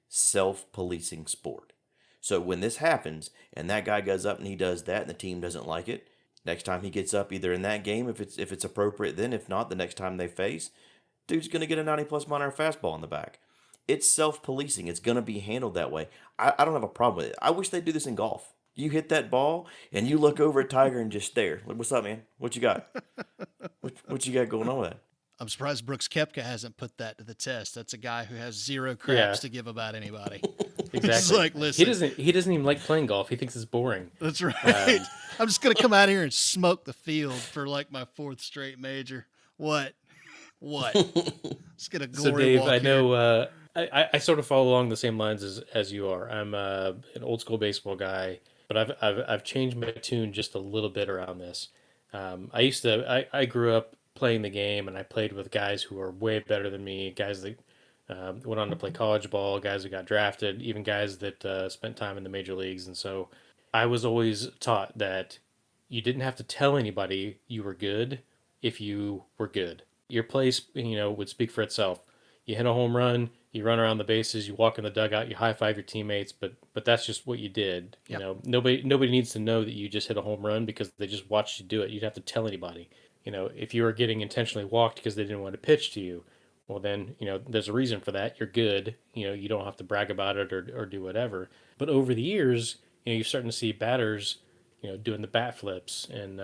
S4: self-policing sport. So when this happens and that guy goes up and he does that and the team doesn't like it, next time he gets up either in that game if it's appropriate, then if not, the next time they face, dude's going to get a 90+ mile an hour fastball in the back. It's self-policing. It's going to be handled that way. I don't have a problem with it. I wish they'd do this in golf. You hit that ball and you look over at Tiger and just stare. Like, what's up, man? What you got? what you got going on with that?
S1: I'm surprised Brooks Koepka hasn't put that to the test. That's a guy who has zero craps to give about anybody.
S5: Exactly.
S1: It's like, listen,
S5: he doesn't even like playing golf. He thinks it's boring.
S1: That's right. I'm just going to come out here and smoke the field for like my 4th straight major. What? What? Let's get a
S5: So
S1: glory
S5: Dave,
S1: walk
S5: I
S1: here.
S5: know I sort of follow along the same lines as you are. I'm an old school baseball guy, but I've changed my tune just a little bit around this. I grew up playing the game, and I played with guys who were way better than me, guys that went on to play college ball, guys who got drafted, even guys that spent time in the major leagues. And so I was always taught that you didn't have to tell anybody you were good if you were good. Your play, would speak for itself. You hit a home run, you run around the bases, you walk in the dugout, you high five your teammates, but that's just what you did.
S1: Yep.
S5: Nobody needs to know that you just hit a home run because they just watched you do it. You'd have to tell anybody. If you were getting intentionally walked because they didn't want to pitch to you, well then, there's a reason for that. You're good. You don't have to brag about it or do whatever. But over the years, you're starting to see batters, doing the bat flips. And,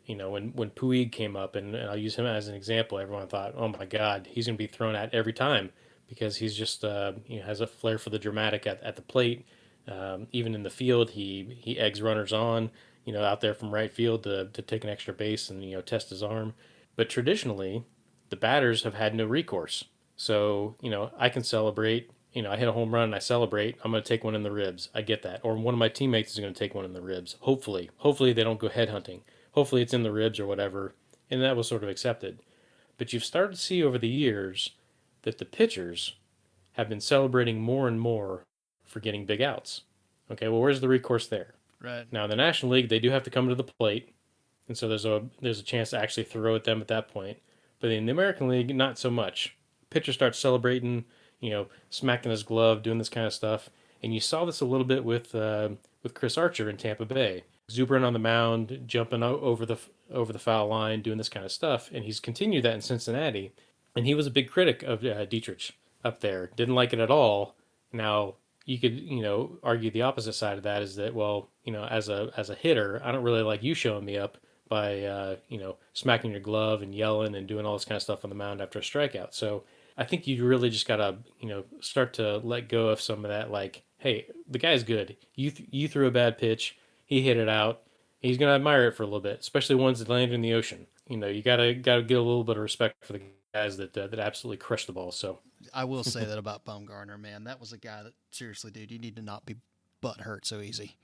S5: when Puig came up, and I'll use him as an example, everyone thought, oh my God, he's going to be thrown at every time because he's just, has a flair for the dramatic at the plate. Even in the field, he eggs runners on, out there from right field to take an extra base and, test his arm. But traditionally, the batters have had no recourse. So, I can celebrate. I hit a home run and I celebrate. I'm going to take one in the ribs. I get that. Or one of my teammates is going to take one in the ribs. Hopefully they don't go headhunting. Hopefully it's in the ribs or whatever. And that was sort of accepted. But you've started to see over the years that the pitchers have been celebrating more and more for getting big outs. Okay, well, where's the recourse there?
S1: Right.
S5: Now, in the National League, they do have to come to the plate. And so there's a chance to actually throw at them at that point. But in the American League, not so much. Pitcher starts celebrating, smacking his glove, doing this kind of stuff. And you saw this a little bit with Chris Archer in Tampa Bay, exuberant on the mound, jumping over the foul line, doing this kind of stuff. And he's continued that in Cincinnati. And he was a big critic of Dietrich up there. Didn't like it at all. Now you could argue the opposite side of that is that, well, as a hitter, I don't really like you showing me up by smacking your glove and yelling and doing all this kind of stuff on the mound after a strikeout. So I think you really just gotta start to let go of some of that. Like, hey, the guy's good. You threw a bad pitch. He hit it out. He's gonna admire it for a little bit, especially ones that land in the ocean. You gotta get a little bit of respect for the guys that absolutely crush the ball. So
S1: I will say that about Bumgarner, man. That was a guy that, seriously, dude, you need to not be butt hurt so easy.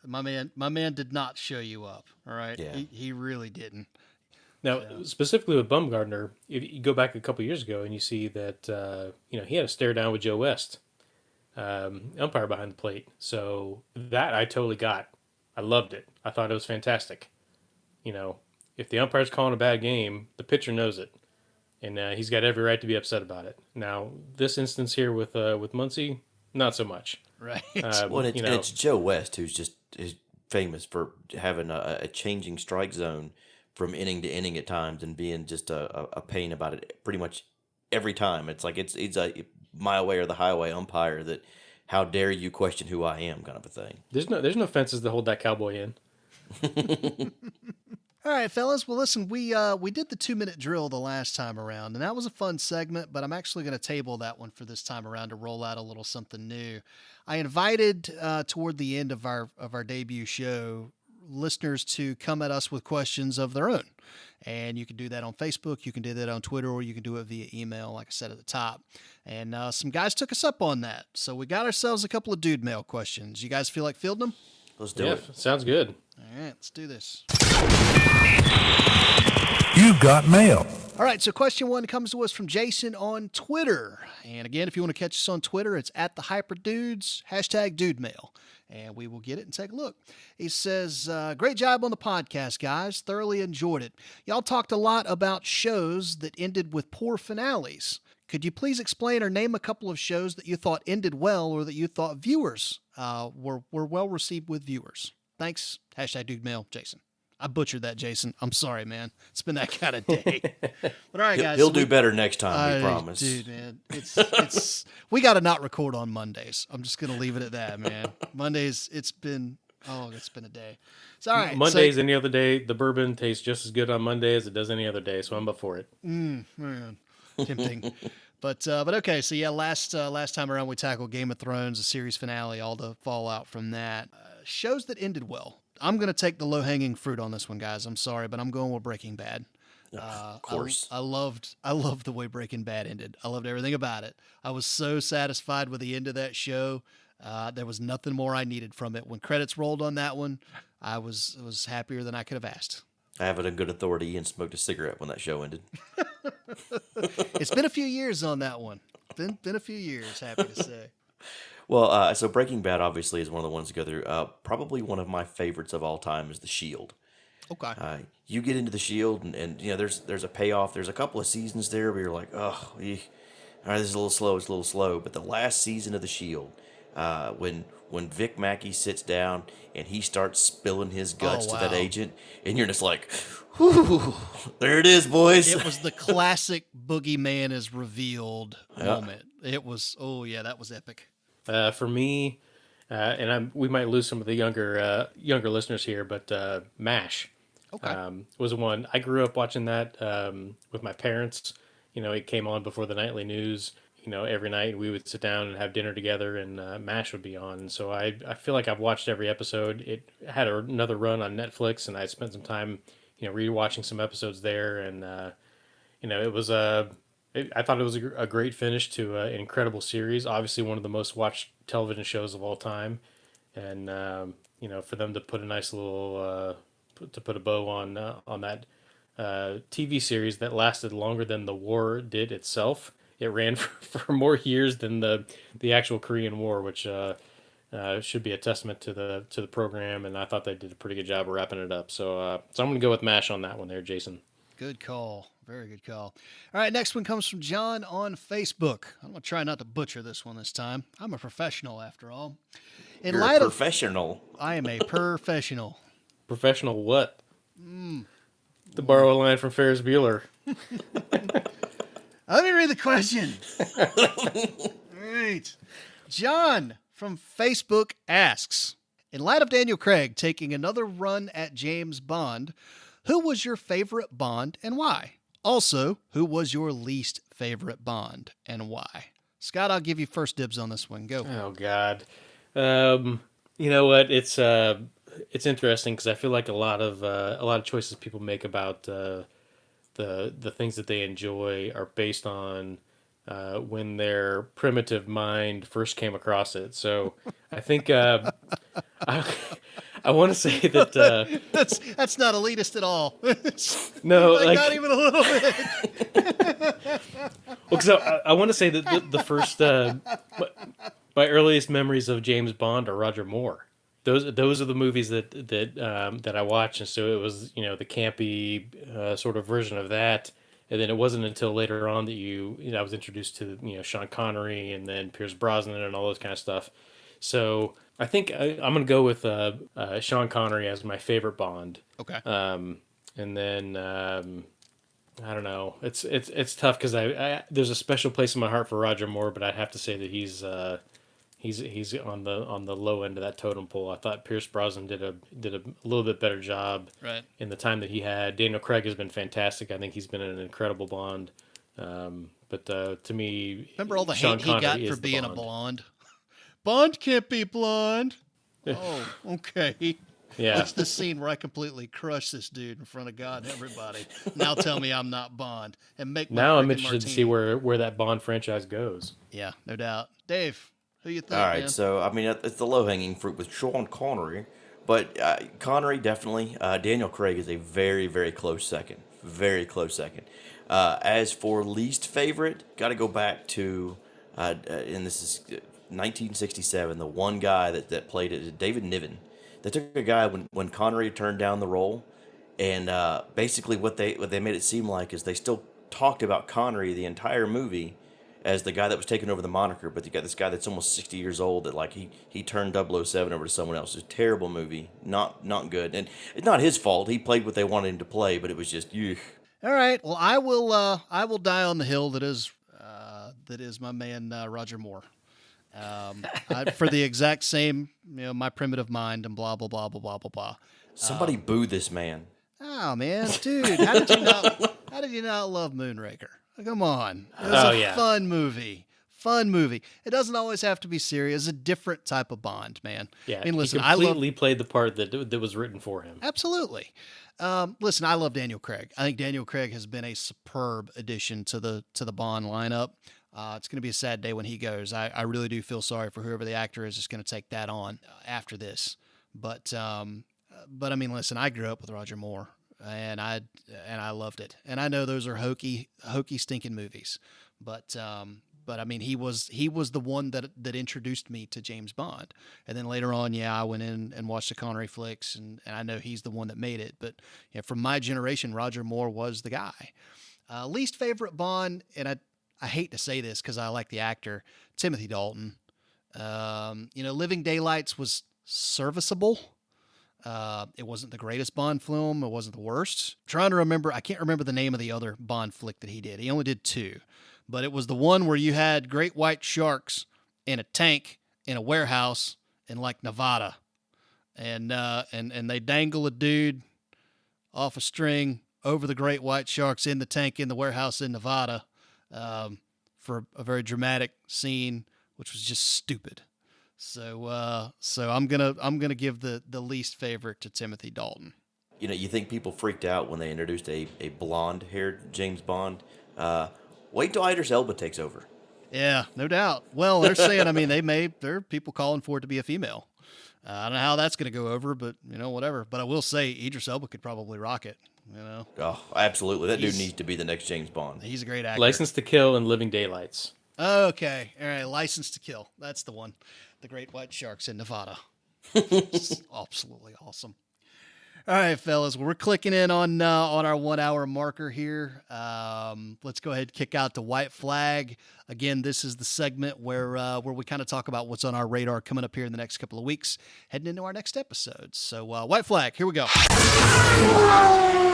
S1: My man did not show you up. All right,
S4: Yeah.
S1: he really didn't.
S5: now, specifically with Bumgarner, if you go back a couple years ago and you see that he had a stare down with Joe West, umpire behind the plate. So that I totally got. I loved it. I thought it was fantastic. If the umpire's calling a bad game, the pitcher knows it, and he's got every right to be upset about it. Now, this instance here with Muncy, not so much.
S1: Right.
S4: Well, and it's Joe West who's just is famous for having a changing strike zone from inning to inning at times and being just a pain about it pretty much every time. It's like it's a my way or the highway umpire that how dare you question who I am kind of a thing.
S5: There's no fences to hold that cowboy in.
S1: All right, fellas. Well, listen, we did the 2-minute drill the last time around, and that was a fun segment, but I'm actually going to table that one for this time around to roll out a little something new. I invited toward the end of our debut show listeners to come at us with questions of their own. And you can do that on Facebook, you can do that on Twitter, or you can do it via email, like I said at the top. And some guys took us up on that. So we got ourselves a couple of dude mail questions. You guys feel like fielding them?
S4: Let's do
S5: Yeah,
S4: it.
S5: sounds good.
S1: All right, let's do this.
S6: You've got mail.
S1: All right, so question one comes to us from Jason on Twitter. And again, if you want to catch us on Twitter, it's at the HyperDudes, #DudeMail. And we will get it and take a look. He says, great job on the podcast, guys. Thoroughly enjoyed it. Y'all talked a lot about shows that ended with poor finales. Could you please explain or name a couple of shows that you thought ended well or that you thought viewers were well received with viewers? Thanks. #DudeMail, Jason. I butchered that, Jason. I'm sorry, man. It's been that kind of day. But all right, guys.
S4: He'll do better next time, we promise.
S1: Dude, man. It's we got to not record on Mondays. I'm just going to leave it at that, man. Mondays, it's been a day. It's all right.
S5: Mondays, any other day, the bourbon tastes just as good on Monday as it does any other day, so I'm up for it.
S1: Man, tempting. But okay, so yeah, last time around we tackled Game of Thrones, the series finale, all the fallout from that. Shows that ended well. I'm going to take the low-hanging fruit on this one, guys. I'm sorry, but I'm going with Breaking Bad.
S4: Of course.
S1: I loved the way Breaking Bad ended. I loved everything about it. I was so satisfied with the end of that show. There was nothing more I needed from it. When credits rolled on that one, I was happier than I could have asked.
S4: I have it on good authority and smoked a cigarette when that show ended.
S1: It's been a few years on that one. Been a few years, happy to say.
S4: Well, so Breaking Bad obviously is one of the ones to go through. Probably one of my favorites of all time is The Shield.
S1: Okay.
S4: You get into The Shield, and you know there's a payoff. There's a couple of seasons there where you're like, oh, all right, this is a little slow. It's a little slow. But the last season of The Shield, when Vic Mackey sits down and he starts spilling his guts to that agent, and you're just like, whew, there it is, boys.
S1: It was the classic boogeyman is revealed moment. It was, that was epic.
S5: For me, and we might lose some of the younger listeners here, but MASH was one. I grew up watching that with my parents. You know, it came on before the nightly news. You know, every night we would sit down and have dinner together, and MASH would be on. And so I feel like I've watched every episode. It had another run on Netflix, and I spent some time, rewatching some episodes there. And it was I thought it was a great finish to an incredible series. Obviously, one of the most watched television shows of all time, and for them to put a nice little to put a bow on that TV series that lasted longer than the war did itself. It ran for more years than the actual Korean War, which should be a testament to the program. And I thought they did a pretty good job of wrapping it up. So I'm going to go with MASH on that one there, Jason.
S1: Good call. Very good call. All right, next one comes from John on Facebook. I'm going to try not to butcher this one this time. I'm a professional after all.
S4: You're a professional.
S1: I am a professional.
S5: Professional what? To borrow a line from Ferris Bueller.
S1: Let me read the question. All right. John from Facebook asks, in light of Daniel Craig taking another run at James Bond, who was your favorite Bond and why? Also, who was your least favorite Bond and why? Scott, I'll give you first dibs on this one. Go.
S5: Oh God. You know what? It's interesting because I feel like a lot of choices people make about the things that they enjoy are based on when their primitive mind first came across it. So I think I want to say that
S1: that's not elitist at all.
S5: No,
S1: like not even a little bit.
S5: Well, because I want to say that the first my earliest memories of James Bond are Roger Moore. Those are the movies that I watched, and so it was the campy sort of version of that. And then it wasn't until later on that I was introduced to Sean Connery and then Pierce Brosnan and all those kind of stuff. So I think I'm gonna go with Sean Connery as my favorite Bond.
S1: Okay.
S5: And then I don't know. It's tough because I there's a special place in my heart for Roger Moore, but I'd have to say that he's on the low end of that totem pole. I thought Pierce Brosnan did a little bit better job in the time that he had. Daniel Craig has been fantastic. I think he's been an incredible Bond. But to me,
S1: remember all the
S5: Sean
S1: hate he
S5: Connery
S1: got for being
S5: Bond.
S1: a blonde? Bond can't be blonde. Oh, okay.
S5: Yeah.
S1: That's the scene where I completely crush this dude in front of God and everybody. Now tell me I'm not Bond and make my
S5: Now I'm
S1: freaking
S5: interested to
S1: martini.
S5: see where that Bond franchise goes.
S1: Yeah, no doubt. Dave, who you think?
S4: All right,
S1: man?
S4: so I mean, it's the low-hanging fruit with Sean Connery, but Connery definitely. Daniel Craig is a very, very close second. Very close second. As for least favorite, got to go back to, and this is 1967. The one guy that played it, David Niven. They took a guy when Connery turned down the role, and basically what they made it seem like is they still talked about Connery the entire movie as the guy that was taking over the moniker, but you got this guy that's almost 60 years old that like he turned 007 over to someone else. It's a terrible movie, not good, and it's not his fault. He played what they wanted him to play, but it was just ugh.
S1: All right. Well, I will die on the hill that is my man Roger Moore. For the exact same, my primitive mind and blah blah blah blah blah blah blah.
S4: Somebody boo this man.
S1: Oh man, dude, how did you not love Moonraker? Come on, it was a fun movie. Fun movie. It doesn't always have to be serious. It's a different type of Bond, man.
S5: Yeah,
S1: I mean, listen,
S5: he
S1: I love
S5: completely played the part that was written for him.
S1: absolutely. Listen, I love Daniel Craig. I think Daniel Craig has been a superb addition to the Bond lineup. It's going to be a sad day when he goes. I really do feel sorry for whoever the actor is that's going to take that on after this. But I mean, listen, I grew up with Roger Moore, and I loved it. And I know those are hokey, stinking movies, but I mean, he was the one that introduced me to James Bond. And then later on, I went in and watched the Connery flicks, and I know he's the one that made it. But from my generation, Roger Moore was the guy. Least favorite Bond, and I hate to say this because I like the actor, Timothy Dalton. Living Daylights was serviceable. It wasn't the greatest Bond film. It wasn't the worst. Trying to remember, I can't remember the name of the other Bond flick that he did. He only did 2, but it was the one where you had great white sharks in a tank in a warehouse in like Nevada, and they dangle a dude off a string over the great white sharks in the tank in the warehouse in Nevada, for a very dramatic scene, which was just stupid. So I'm gonna give the least favorite to Timothy Dalton.
S4: You think people freaked out when they introduced a blonde-haired James Bond? Wait till Idris Elba takes over.
S1: Yeah, no doubt. Well, they're saying, I mean, there are people calling for it to be a female. I don't know how that's going to go over, but whatever. But I will say Idris Elba could probably rock it.
S4: Oh, absolutely. That dude needs to be the next James Bond.
S1: He's a great actor.
S5: License to Kill and Living Daylights.
S1: Okay. All right. License to Kill. That's the one. The Great White Sharks in Nevada. It's absolutely awesome. All right, fellas. Well, we're clicking in on our 1 hour marker here. Let's go ahead and kick out the white flag. Again, this is the segment where we kind of talk about what's on our radar coming up here in the next couple of weeks, heading into our next episodes. So, white flag. Here we go.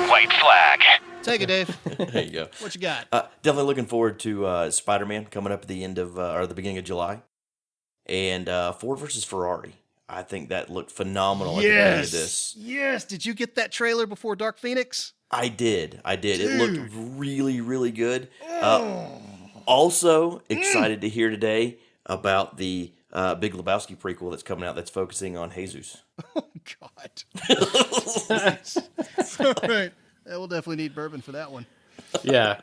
S6: White flag.
S1: Take it, Dave.
S4: There you go.
S1: What you got?
S4: Definitely looking forward to Spider-Man coming up at the end of or the beginning of July, and Ford versus Ferrari. I think that looked phenomenal at the beginning of this.
S1: Yes. Did you get that trailer before Dark Phoenix?
S4: I did. Dude. It looked really, really good. Also excited to hear today about the Big Lebowski prequel that's coming out that's focusing on Jesus.
S1: Oh, God. All right. We'll definitely need bourbon for that one.
S5: Yeah.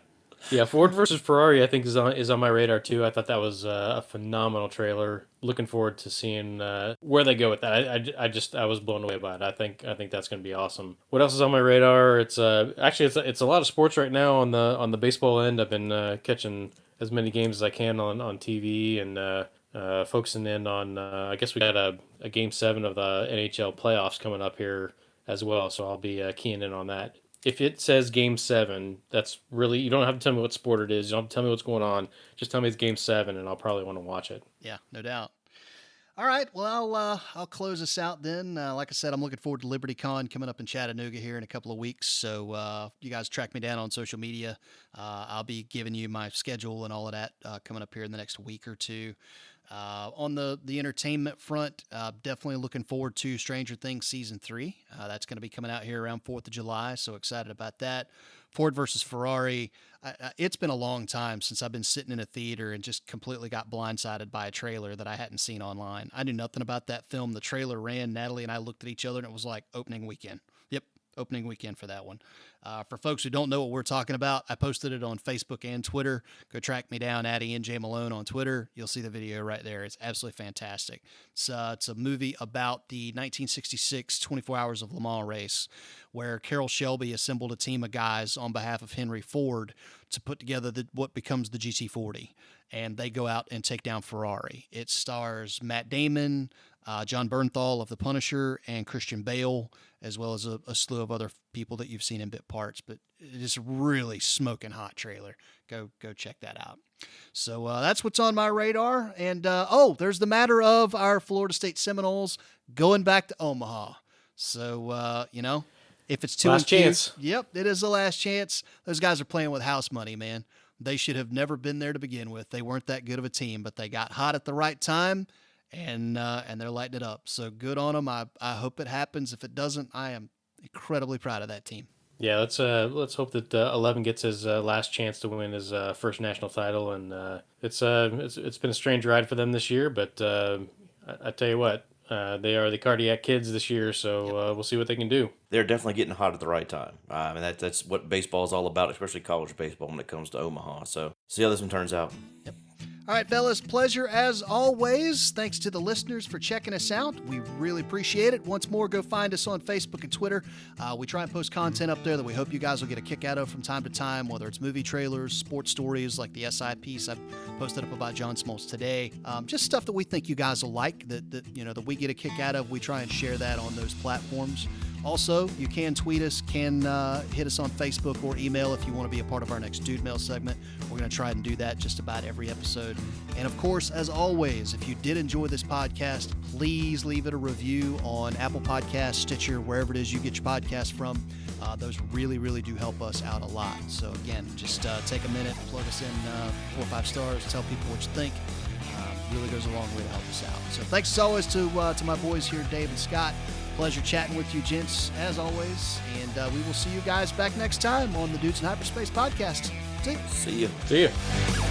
S5: Ford versus Ferrari, I think is on my radar too. I thought that was a phenomenal trailer. Looking forward to seeing where they go with that. I was blown away by it. I think that's going to be awesome. What else is on my radar? It's actually it's a lot of sports right now on the baseball end. I've been catching as many games as I can on TV and focusing in on. I guess we got a Game 7 of the NHL playoffs coming up here as well, so I'll be keying in on that. If it says Game 7, that's really, you don't have to tell me what sport it is. You don't have to tell me what's going on. Just tell me it's Game 7, and I'll probably want to watch it.
S1: Yeah, no doubt. All right, well, I'll close this out then. Like I said, I'm looking forward to LibertyCon coming up in Chattanooga here in a couple of weeks. So you guys track me down on social media. I'll be giving you my schedule and all of that coming up here in the next week or two. On the entertainment front, definitely looking forward to Stranger Things Season 3. That's going to be coming out here around 4th of July, so excited about that. Ford versus Ferrari, it's been a long time since I've been sitting in a theater and just completely got blindsided by a trailer that I hadn't seen online. I knew nothing about that film. The trailer ran, Natalie and I looked at each other, and it was like opening weekend. Yep, opening weekend for that one. For folks who don't know what we're talking about, I posted it on Facebook and Twitter. Go track me down at Ian J. Malone on Twitter. You'll see the video right there. It's absolutely fantastic. It's a movie about the 1966 24 Hours of Le Mans race, where Carroll Shelby assembled a team of guys on behalf of Henry Ford to put together what becomes the GT40. And they go out and take down Ferrari. It stars Matt Damon, John Bernthal of The Punisher, and Christian Bale, as well as a slew of other people that you've seen in bit parts. But it is a really smoking hot trailer. Go check that out. So that's what's on my radar. And there's the matter of our Florida State Seminoles going back to Omaha. So if it's 2
S5: last chance.
S1: Yep, it is the last chance. Those guys are playing with house money, man. They should have never been there to begin with. They weren't that good of a team, but they got hot at the right time. And they're lighting it up. So good on them. I hope it happens. If it doesn't, I am incredibly proud of that team.
S5: Yeah, let's hope that 11 gets his last chance to win his first national title, and it's been a strange ride for them this year, but I tell you what, they are the cardiac kids this year, so we'll see what they can do.
S4: They're definitely getting hot at the right time. I mean, that's what baseball is all about, especially college baseball when it comes to Omaha. So see how this one turns out.
S1: Yep. All right, fellas, pleasure as always. Thanks to the listeners for checking us out. We really appreciate it. Once more, go find us on Facebook and Twitter. We try and post content up there that we hope you guys will get a kick out of from time to time, whether it's movie trailers, sports stories like the SI piece I posted up about John Smoltz today. Just stuff that we think you guys will like, that we get a kick out of. We try and share that on those platforms. Also, you can tweet us, can hit us on Facebook or email if you want to be a part of our next Dude Mail segment. We're going to try and do that just about every episode. And of course, as always, if you did enjoy this podcast, please leave it a review on Apple Podcasts, Stitcher, wherever it is you get your podcast from. Those really, really do help us out a lot. So again, just take a minute, plug us in 4 or 5 stars, tell people what you think. Really goes a long way to help us out. So thanks as always to my boys here, Dave and Scott. Pleasure chatting with you, gents, as always. And we will see you guys back next time on the Dudes in Hyperspace podcast. See you.
S4: See you.
S5: See you.